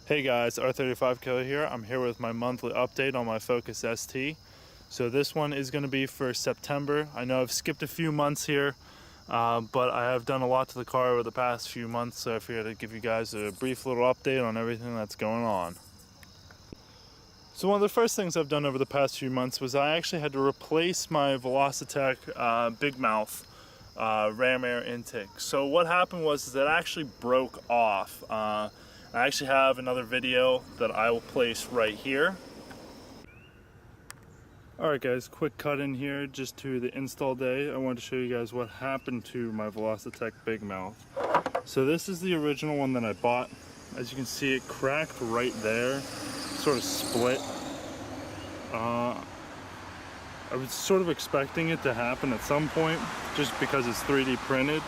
Hey guys, R35 Killer here. I'm here with my monthly update on my Focus ST. So this one is going to be for September. I know I've skipped a few months here, but I have done a lot to the car over the past few months, so I figured I'd give you guys a brief little update on everything that's going on. So one of the first things I've done over the past few months was I actually had to replace my Velocitec Big Mouth ram air intake. So what happened was that it actually broke off. I actually have another video that I will place right here. Alright guys, quick cut in here just to the install day. I wanted to show you guys what happened to my Velocitec Big Mouth. So this is the original one that I bought. As you can see, it cracked right there, sort of split. I was sort of expecting it to happen at some point just because it's 3D printed.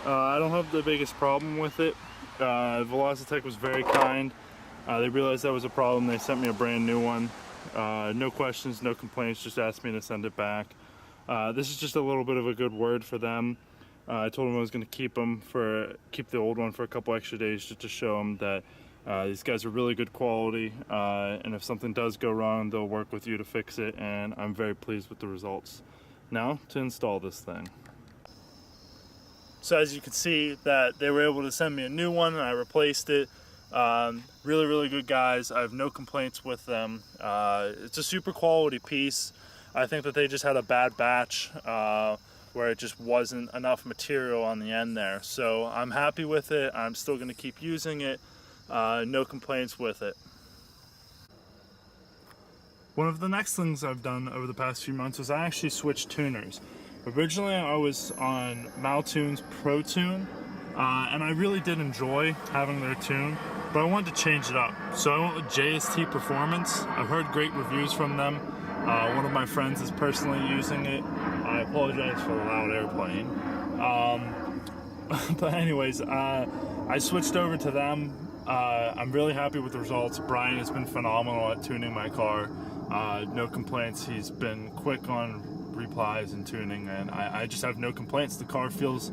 I don't have the biggest problem with it. Velocitec was very kind. They realized that was a problem. They sent me a brand new one. No questions, no complaints, just asked me to send it back. This is just a little bit of a good word for them. I told them I was going to keep the old one for a couple extra days just to show them that these guys are really good quality, and if something does go wrong, they'll work with you to fix it, and I'm very pleased with the results. Now to install this thing. So as you can see that they were able to send me a new one and I replaced it. Really good guys. I have no complaints with them. It's a super quality piece. I think that they just had a bad batch where it just wasn't enough material on the end there. So I'm happy with it. I'm still going to keep using it. No complaints with it. One of the next things I've done over the past few months is I actually switched tuners. Originally I was on Maltune's Pro Tune, and I really did enjoy having their tune, but I wanted to change it up. So I went with JST Performance. I've heard great reviews from them. One of my friends is personally using it. I apologize for the loud airplane. But anyways, I switched over to them. I'm really happy with the results. Brian has been phenomenal at tuning my car. No complaints. He's been quick on replies and tuning, and I just have no complaints. The car feels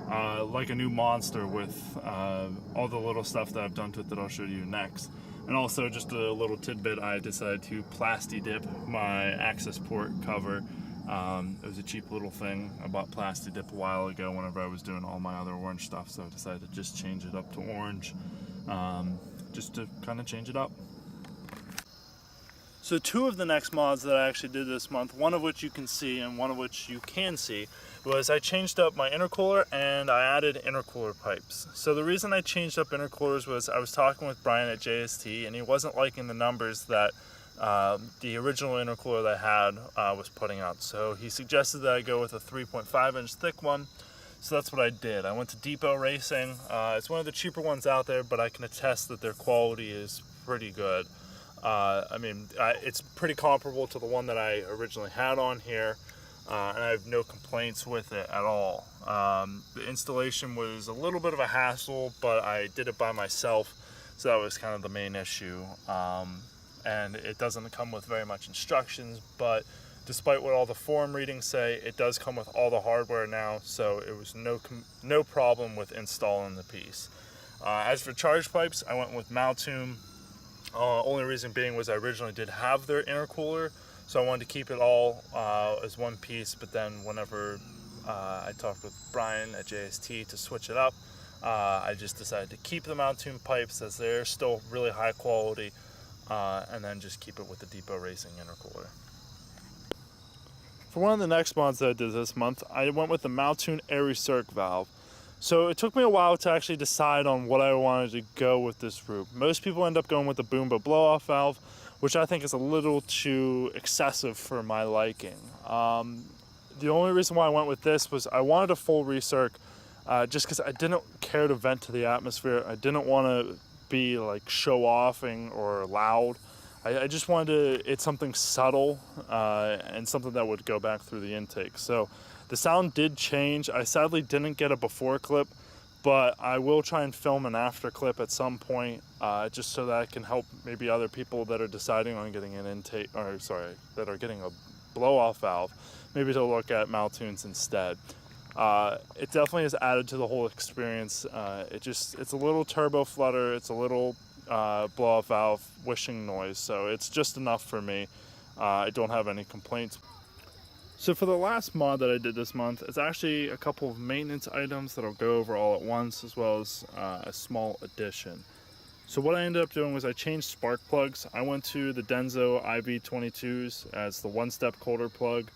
like a new monster with all the little stuff that I've done to it that I'll show you next. And also, just a little tidbit, I decided to plasti dip my access port cover. It was a cheap little thing. I bought plasti dip a while ago whenever I was doing all my other orange stuff, so I decided to just change it up to orange, just to kind of change it up. So two of the next mods that I actually did this month, one of which you can see and one of which you can see, was I changed up my intercooler and I added intercooler pipes. So the reason I changed up intercoolers was I was talking with Brian at JST and he wasn't liking the numbers that the original intercooler that I had was putting out. So he suggested that I go with a 3.5 inch thick one. So that's what I did. I went to Depot Racing. It's one of the cheaper ones out there, but I can attest that their quality is pretty good. It's pretty comparable to the one that I originally had on here, and I have no complaints with it at all. The installation was a little bit of a hassle, but I did it by myself, so that was kind of the main issue. And it doesn't come with very much instructions, but despite what all the forum readings say, it does come with all the hardware now, so it was no problem with installing the piece. As for charge pipes, I went with Maltune. Only reason being was I originally did have their intercooler, so I wanted to keep it all as one piece, but then whenever I talked with Brian at JST to switch it up, I just decided to keep the Maltune pipes as they're still really high quality, and then just keep it with the Depot Racing intercooler. For one of the next mods that I did this month, I went with the Maltune Air Recirc valve. So it took me a while to actually decide on what I wanted to go with this route. Most people end up going with the Boomba blow-off valve, which I think is a little too excessive for my liking. The only reason why I went with this was I wanted a full recirc, just because I didn't care to vent to the atmosphere. I didn't want to be like show-offing or loud. I just wanted it's something subtle and something that would go back through the intake. So the sound did change. I sadly didn't get a before clip, but I will try and film an after clip at some point, just so that I can help maybe other people that are deciding on getting an intake, that are getting a blow-off valve, maybe to look at Maltunes instead. It definitely has added to the whole experience. It's a little turbo flutter. It's a little blow-off valve whooshing noise, so it's just enough for me. I don't have any complaints. So for the last mod that I did this month, it's actually a couple of maintenance items that I'll go over all at once, as well as a small addition. So what I ended up doing was I changed spark plugs. I went to the Denso IV22s as the one-step colder plug.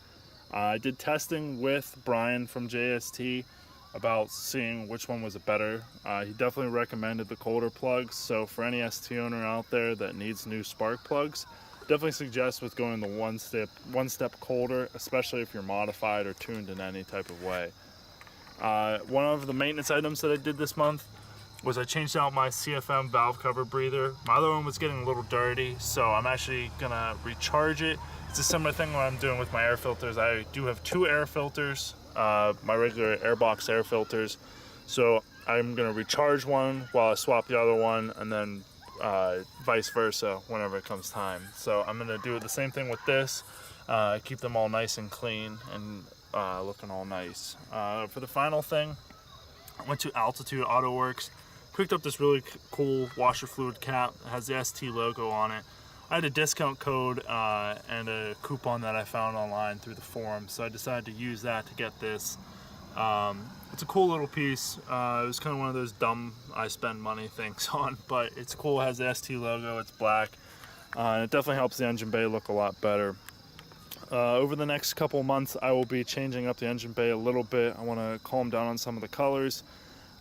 I did testing with Brian from JST about seeing which one was better. He definitely recommended the colder plugs, so for any ST owner out there that needs new spark plugs, definitely suggest with going the one step colder, especially if you're modified or tuned in any type of way. One of the maintenance items that I did this month was I changed out my CFM valve cover breather. My other one was getting a little dirty, so I'm actually gonna recharge it. It's a similar thing what I'm doing with my air filters. I do have 2 air filters, my regular airbox air filters, so I'm gonna recharge one while I swap the other one, and then vice versa whenever it comes time. So I'm gonna do the same thing with this, keep them all nice and clean and looking all nice. For the final thing, I went to Altitude Auto Works, picked up this really cool washer fluid cap. It has the ST logo on it. I had a discount code and a coupon that I found online through the forum, so I decided to use that to get this. It's a cool little piece. It was kind of one of those dumb I spend money things on, but it's cool. It has the ST logo, it's black, and it definitely helps the engine bay look a lot better. Over the next couple months, I will be changing up the engine bay a little bit. I want to calm down on some of the colors.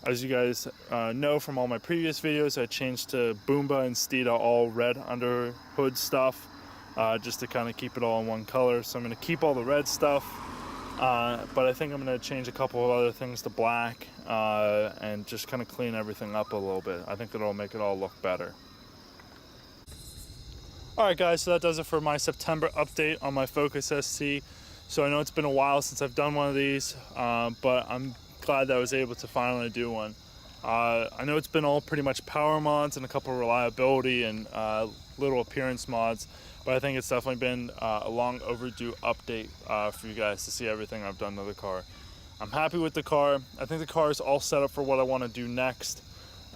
As you guys know from all my previous videos, I changed to Boomba and Steeda all red under hood stuff, just to kind of keep it all in one color. So I'm going to keep all the red stuff, but I think I'm going to change a couple of other things to black and just kind of clean everything up a little bit. I think it'll make it all look better. Alright guys, so that does it for my September update on my Focus ST. So I know it's been a while since I've done one of these, but I'm glad that I was able to finally do one. I know it's been all pretty much power mods and a couple of reliability and little appearance mods, but I think it's definitely been a long overdue update for you guys to see everything I've done to the car. I'm happy with the car. I think the car is all set up for what I want to do next.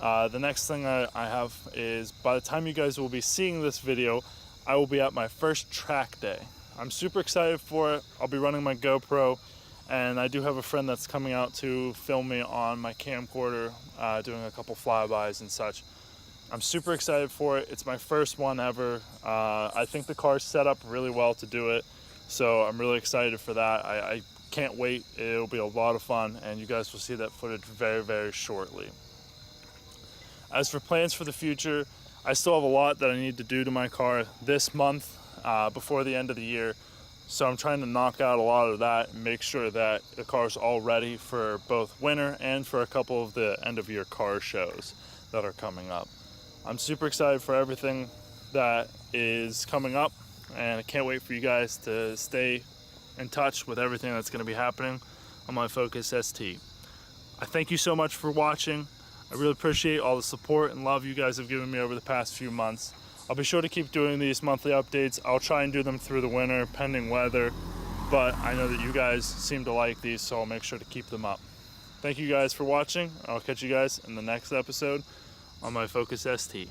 The next thing I have is, by the time you guys will be seeing this video, I will be at my first track day. I'm super excited for it. I'll be running my GoPro, and I do have a friend that's coming out to film me on my camcorder, doing a couple flybys and such. I'm super excited for it. It's my first one ever. I think the car's set up really well to do it, so I'm really excited for that. I can't wait. It'll be a lot of fun, and you guys will see that footage very, very shortly. As for plans for the future, I still have a lot that I need to do to my car this month before the end of the year. So I'm trying to knock out a lot of that and make sure that the car's all ready for both winter and for a couple of the end of year car shows that are coming up. I'm super excited for everything that is coming up, and I can't wait for you guys to stay in touch with everything that's going to be happening on my Focus ST. I thank you so much for watching. I really appreciate all the support and love you guys have given me over the past few months. I'll be sure to keep doing these monthly updates. I'll try and do them through the winter, pending weather, but I know that you guys seem to like these, so I'll make sure to keep them up. Thank you guys for watching. I'll catch you guys in the next episode on my Focus ST.